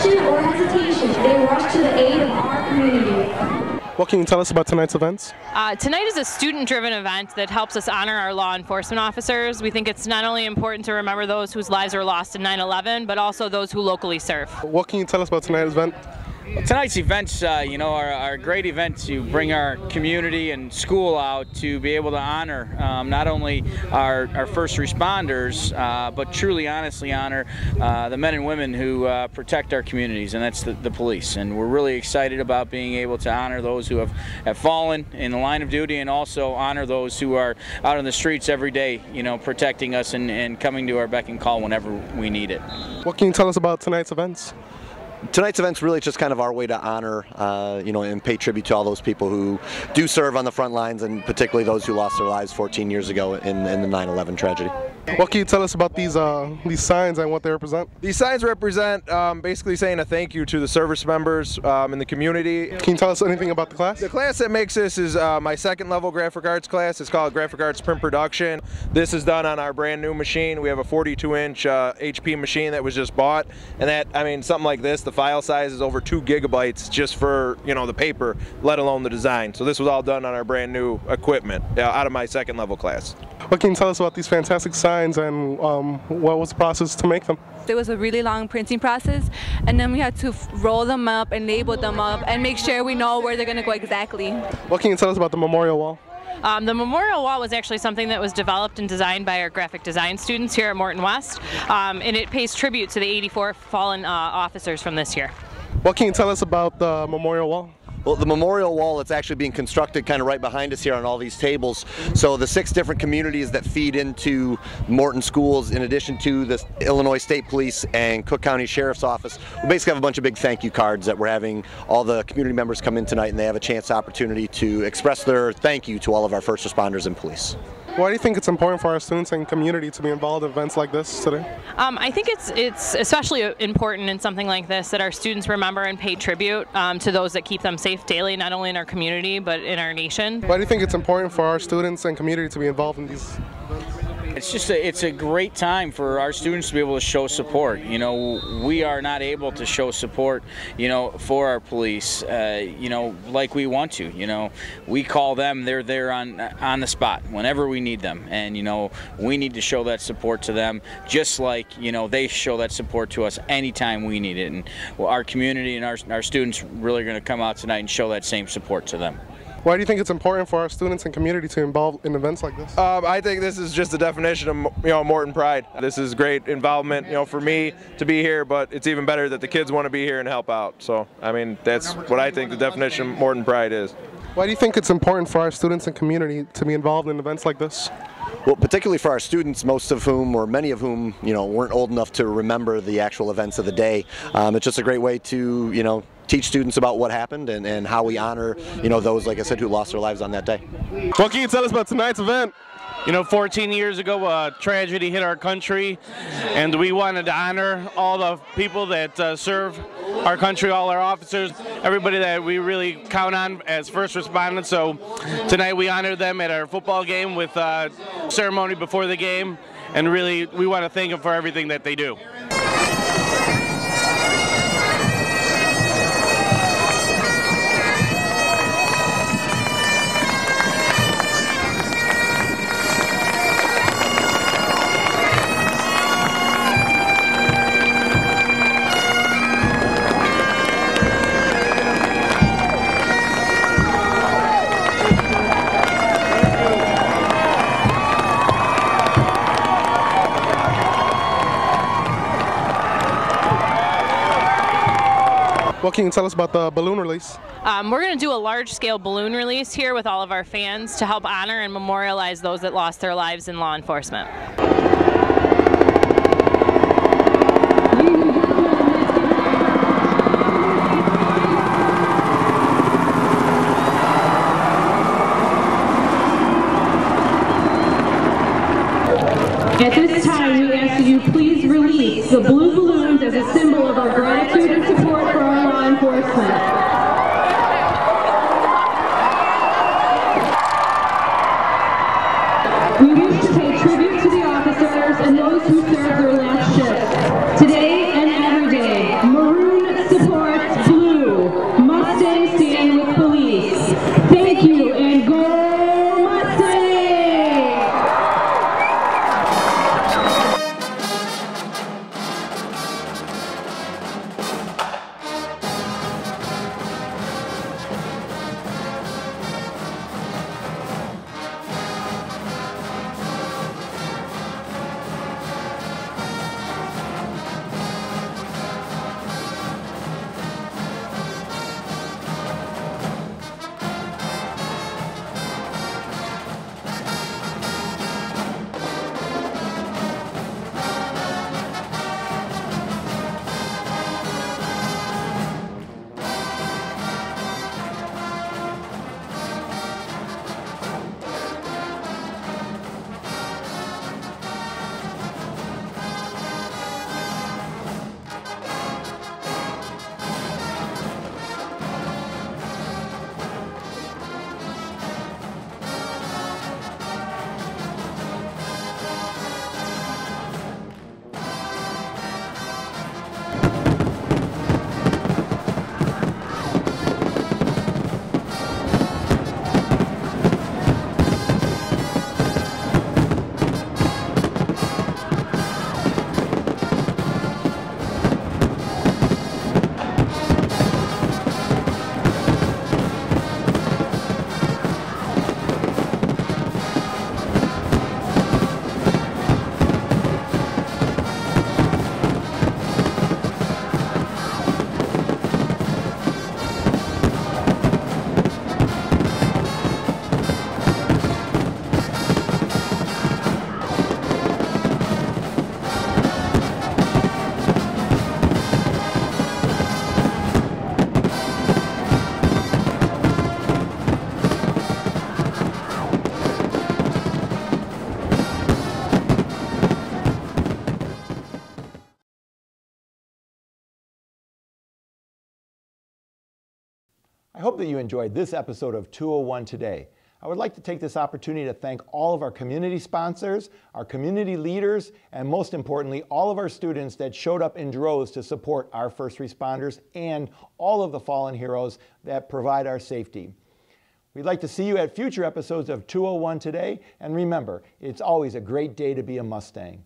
question or hesitation, they rush to the aid of our community. What can you tell us about tonight's events? Tonight is a student-driven event that helps us honor our law enforcement officers. We think it's not only important to remember those whose lives were lost in 9/11, but also those who locally serve. What can you tell us about tonight's event? Tonight's events, are a great event to bring our community and school out to be able to honor not only our first responders, but truly, honestly honor the men and women who protect our communities, and that's the police. And we're really excited about being able to honor those who have fallen in the line of duty, and also honor those who are out on the streets every day, protecting us and coming to our beck and call whenever we need it. What can you tell us about tonight's events? Tonight's event's really just kind of our way to honor, and pay tribute to all those people who do serve on the front lines, and particularly those who lost their lives 14 years ago in the 9/11 tragedy. What can you tell us about these signs and what they represent? These signs represent basically saying a thank you to the service members in the community. Can you tell us anything about the class? The class that makes this is my second level graphic arts class. It's called Graphic Arts Print Production. This is done on our brand new machine. We have a 42-inch HP machine that was just bought, and that, something like this, the file size is over 2 gigabytes just for the paper, let alone the design. So this was all done on our brand new equipment out of my second level class. What can you tell us about these fantastic signs, and what was the process to make them? There was a really long printing process, and then we had to roll them up and label them up and make sure we know where they're going to go exactly. What can you tell us about the memorial wall? The memorial wall was actually something that was developed and designed by our graphic design students here at Morton West, and it pays tribute to the 84 fallen officers from this year. What can you tell us about the memorial wall? Well, the memorial wall, it's actually being constructed kind of right behind us here on all these tables. So the 6 different communities that feed into Morton schools, in addition to the Illinois State Police and Cook County Sheriff's Office, we basically have a bunch of big thank you cards that we're having all the community members come in tonight, and they have a chance opportunity to express their thank you to all of our first responders and police. Why do you think it's important for our students and community to be involved in events like this today? I think it's especially important in something like this that our students remember and pay tribute to those that keep them safe daily, not only in our community but in our nation. Why do you think it's important for our students and community to be involved in these events? It's a great time for our students to be able to show support. We are not able to show support, for our police, like we want to. We call them, they're there on the spot whenever we need them, and we need to show that support to them, just like they show that support to us anytime we need it. And our community and our students really are going to come out tonight and show that same support to them. Why do you think it's important for our students and community to involve in events like this? I think this is just the definition of Morton pride. This is great involvement, for me to be here, but it's even better that the kids want to be here and help out. So, that's what I think the definition of Morton pride is. Why do you think it's important for our students and community to be involved in events like this? Well, particularly for our students, most of whom, or many of whom, weren't old enough to remember the actual events of the day. It's just a great way to, teach students about what happened and how we honor, those, like I said, who lost their lives on that day. What can you tell us about tonight's event? 14 years ago, a tragedy hit our country, and we wanted to honor all the people that serve our country, all our officers, everybody that we really count on as first responders. So tonight we honored them at our football game with a ceremony before the game, and really we want to thank them for everything that they do. What can you tell us about the balloon release? We're going to do a large-scale balloon release here with all of our fans to help honor and memorialize those that lost their lives in law enforcement. At this time, we ask that you please release the blue balloons as a symbol of our gratitude and support for our law enforcement. We wish to pay tribute to the officers and those who served their last shift. Today and every day, Maroon I hope that you enjoyed this episode of 201 Today. I would like to take this opportunity to thank all of our community sponsors, our community leaders, and most importantly, all of our students that showed up in droves to support our first responders and all of the fallen heroes that provide our safety. We'd like to see you at future episodes of 201 Today, and remember, it's always a great day to be a Mustang.